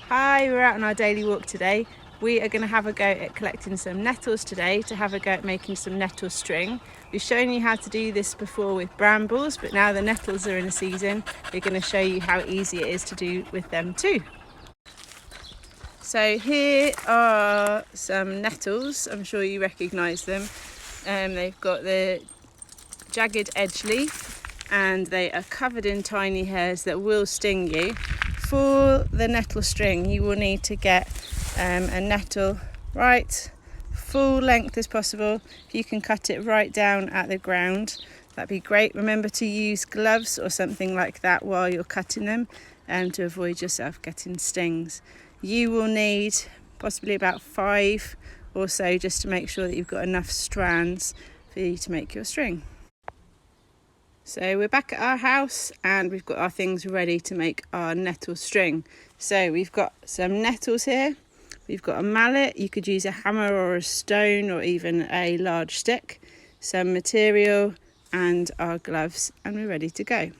Hi, we're out on our daily walk today. We are going to have a go at collecting some nettles today to have a go at making some nettle string. We've shown you how to do this before with brambles, but now the nettles are in a season, we're going to show you how easy it is to do with them too. So here are some nettles. I'm sure you recognise them. They've got the jagged edge leaf and they are covered in tiny hairs that will sting you. For the nettle string, you will need to get a nettle right full length as possible. If you can cut it right down at the ground, that'd be great. Remember to use gloves or something like that while you're cutting them to avoid yourself getting stings. You will need possibly about 5 or so just to make sure that you've got enough strands for you to make your string. So we're back at our house and we've got our things ready to make our nettle string. So we've got some nettles here, we've got a mallet, you could use a hammer or a stone or even a large stick, some material and our gloves, and we're ready to go.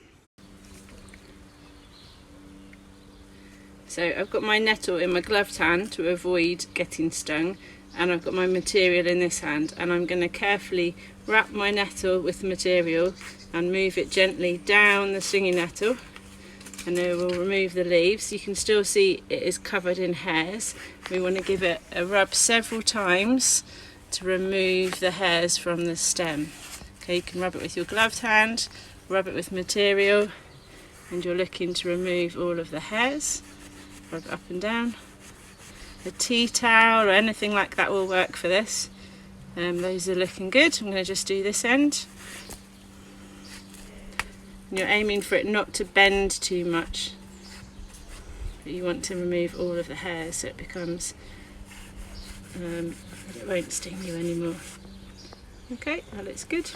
So I've got my nettle in my gloved hand to avoid getting stung, and I've got my material in this hand, and I'm going to carefully wrap my nettle with the material and move it gently down the stinging nettle, and then we'll remove the leaves. You can still see it is covered in hairs. We want to give it a rub several times to remove the hairs from the stem. Okay, you can rub it with your gloved hand, rub it with material, and you're looking to remove all of the hairs. Rub it up and down. A tea towel or anything like that will work for this. Those are looking good. I'm going to just do this end. And you're aiming for it not to bend too much, but you want to remove all of the hairs so it becomes, it won't sting you anymore. Okay, that looks good.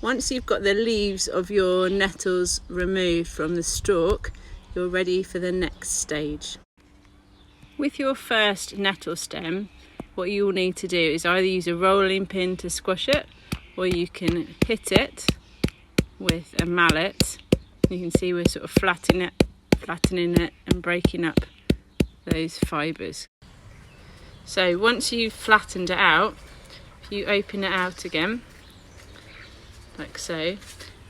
Once you've got the leaves of your nettles removed from the stalk, you're ready for the next stage. With your first nettle stem, what you will need to do is either use a rolling pin to squash it, or you can hit it with a mallet. You can see we're sort of flattening it and breaking up those fibres. So once you've flattened it out, you open it out again, like so,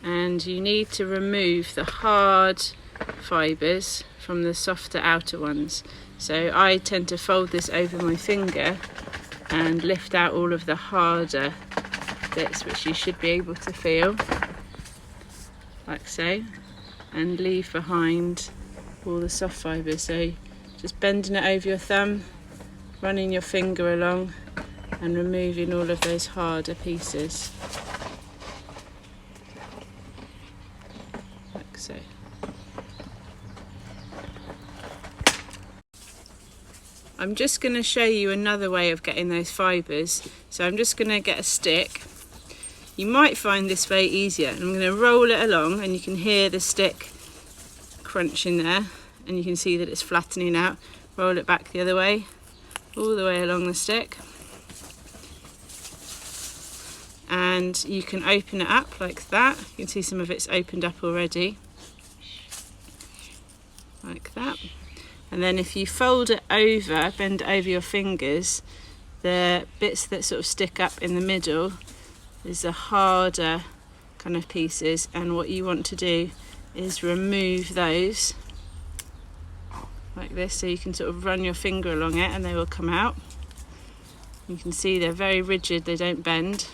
and you need to remove the hard fibres from the softer outer ones. So I tend to fold this over my finger and lift out all of the harder bits, which you should be able to feel, like so, and leave behind all the soft fibres. So just bending it over your thumb, running your finger along and removing all of those harder pieces, like so. I'm just going to show you another way of getting those fibres. So I'm just going to get a stick. You might find this way easier. I'm going to roll it along and you can hear the stick crunching there, and you can see that it's flattening out. Roll it back the other way, all the way along the stick. And you can open it up like that. You can see some of it's opened up already, like that. And then if you fold it over, bend it over your fingers, the bits that sort of stick up in the middle is the harder kind of pieces, and what you want to do is remove those like this, so you can sort of run your finger along it and they will come out. You can see they're very rigid, they don't bend,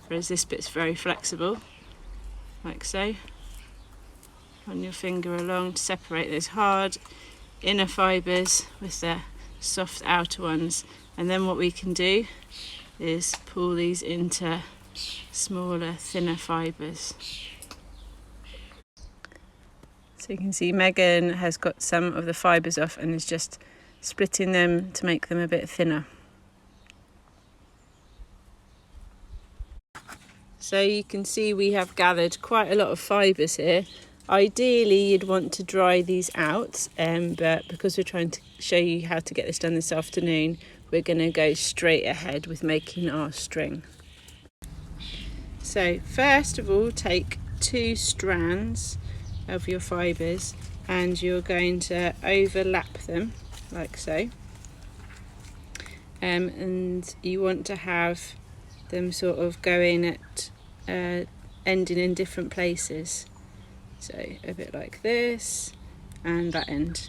whereas this bit's very flexible, like so. Run your finger along to separate those hard inner fibres with the soft outer ones, and then what we can do is pull these into smaller, thinner fibres. So you can see Megan has got some of the fibres off and is just splitting them to make them a bit thinner. So you can see we have gathered quite a lot of fibres here. Ideally you'd want to dry these out, but because we're trying to show you how to get this done this afternoon, we're going to go straight ahead with making our string. So first of all, take 2 strands of your fibres and you're going to overlap them like so, and you want to have them sort of going at ending in different places, so a bit like this and that end.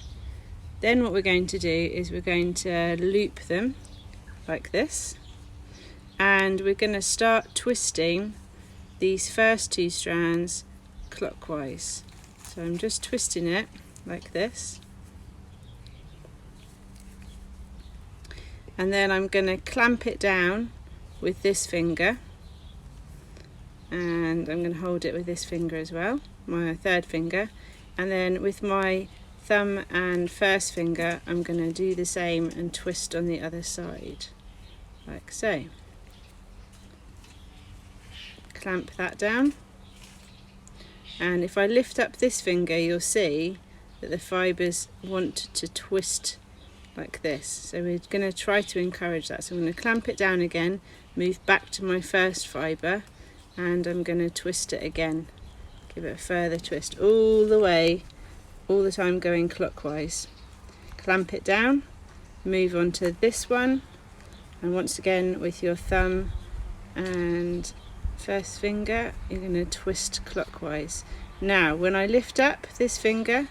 Then what we're going to do is we're going to loop them like this, and we're going to start twisting these first 2 strands clockwise. So I'm just twisting it like this, and then I'm going to clamp it down with this finger, and I'm going to hold it with this finger as well, my third finger, and then with my thumb and first finger I'm going to do the same and twist on the other side like so. Clamp that down, and if I lift up this finger you'll see that the fibres want to twist like this, so we're going to try to encourage that. So I'm going to clamp it down again, move back to my first fibre, and I'm going to twist it again, give it a further twist all the way, all the time going clockwise. Clamp it down, move on to this one, and once again with your thumb and first finger you're going to twist clockwise. Now when I lift up this finger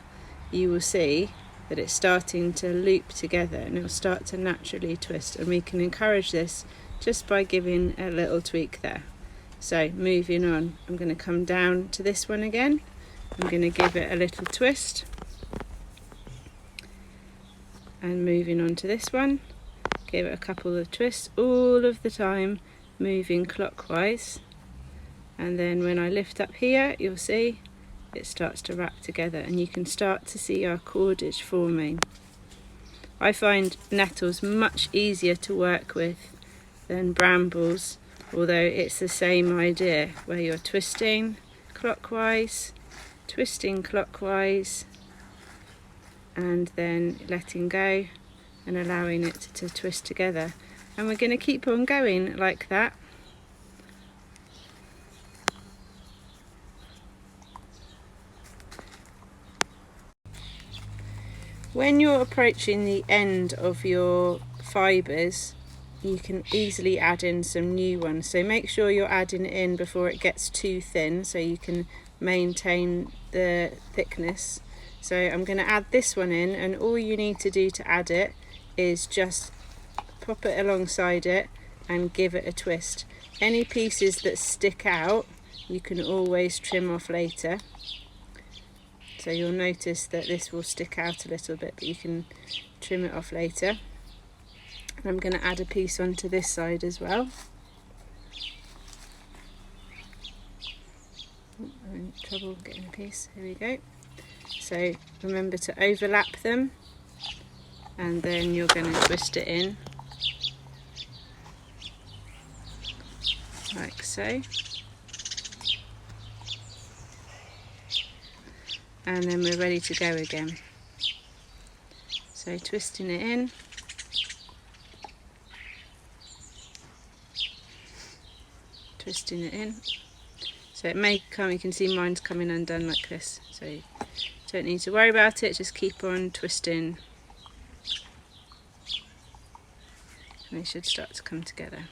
you will see that it's starting to loop together and it will start to naturally twist, and we can encourage this just by giving a little tweak there. So moving on, I'm going to come down to this one again, I'm going to give it a little twist, and moving on to this one, give it a couple of twists, all of the time moving clockwise, and then when I lift up here you'll see it starts to wrap together and you can start to see our cordage forming. I find nettles much easier to work with than brambles, although it's the same idea where you're twisting clockwise, and then letting go and allowing it to twist together. And we're going to keep on going like that. When you're approaching the end of your fibres, you can easily add in some new ones. So make sure you're adding it in before it gets too thin so you can maintain the thickness. So I'm going to add this one in, and all you need to do to add it is just pop it alongside it and give it a twist. Any pieces that stick out you can always trim off later. So you'll notice that this will stick out a little bit, but you can trim it off later. And I'm going to add a piece onto this side as well. I'm in trouble getting a piece, here we go. So remember to overlap them, and then you're going to twist it in like so. And then we're ready to go again. So twisting it in, twisting it in. So it may come, you can see mine's coming undone like this, so you don't need to worry about it, just keep on twisting and they should start to come together.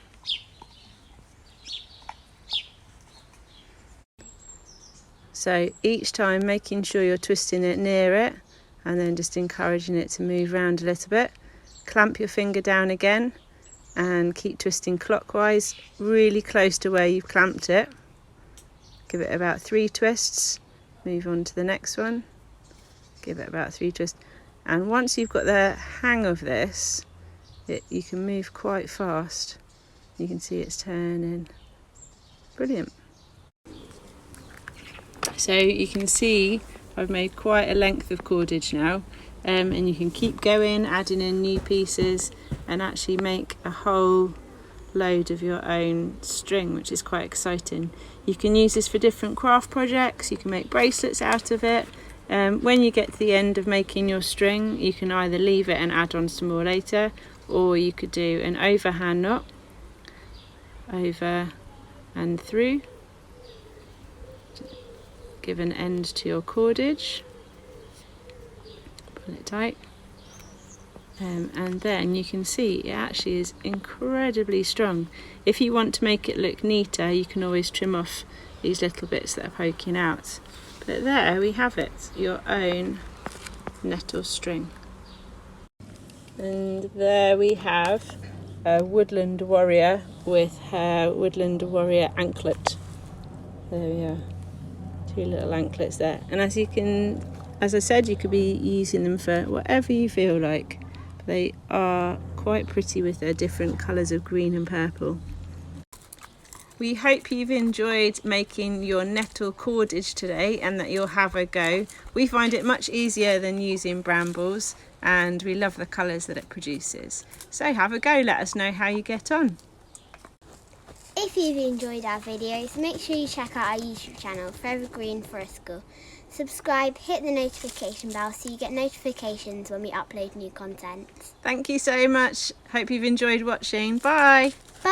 So each time making sure you're twisting it near it and then just encouraging it to move around a little bit. Clamp your finger down again and keep twisting clockwise, really close to where you've clamped it. Give it about 3 twists, move on to the next one, give it about 3 twists. And once you've got the hang of this, you can move quite fast. You can see it's turning. Brilliant. So you can see I've made quite a length of cordage now, and you can keep going, adding in new pieces and actually make a whole load of your own string, which is quite exciting. You can use this for different craft projects, you can make bracelets out of it. When you get to the end of making your string, you can either leave it and add on some more later, or you could do an overhand knot, over and through, give an end to your cordage, pull it tight. And then you can see it actually is incredibly strong. If you want to make it look neater, you can always trim off these little bits that are poking out. But there we have it, your own nettle string. And there we have a woodland warrior with her woodland warrior anklet. There we are, 2 little anklets there. And as I said, you could be using them for whatever you feel like. They are quite pretty with their different colours of green and purple. We hope you've enjoyed making your nettle cordage today and that you'll have a go. We find it much easier than using brambles, and we love the colours that it produces. So have a go, let us know how you get on. If you've enjoyed our videos, make sure you check out our YouTube channel, Forever Green Forest School. Subscribe, hit the notification bell so you get notifications when we upload new content. Thank you so much. Hope you've enjoyed watching. Bye. Bye.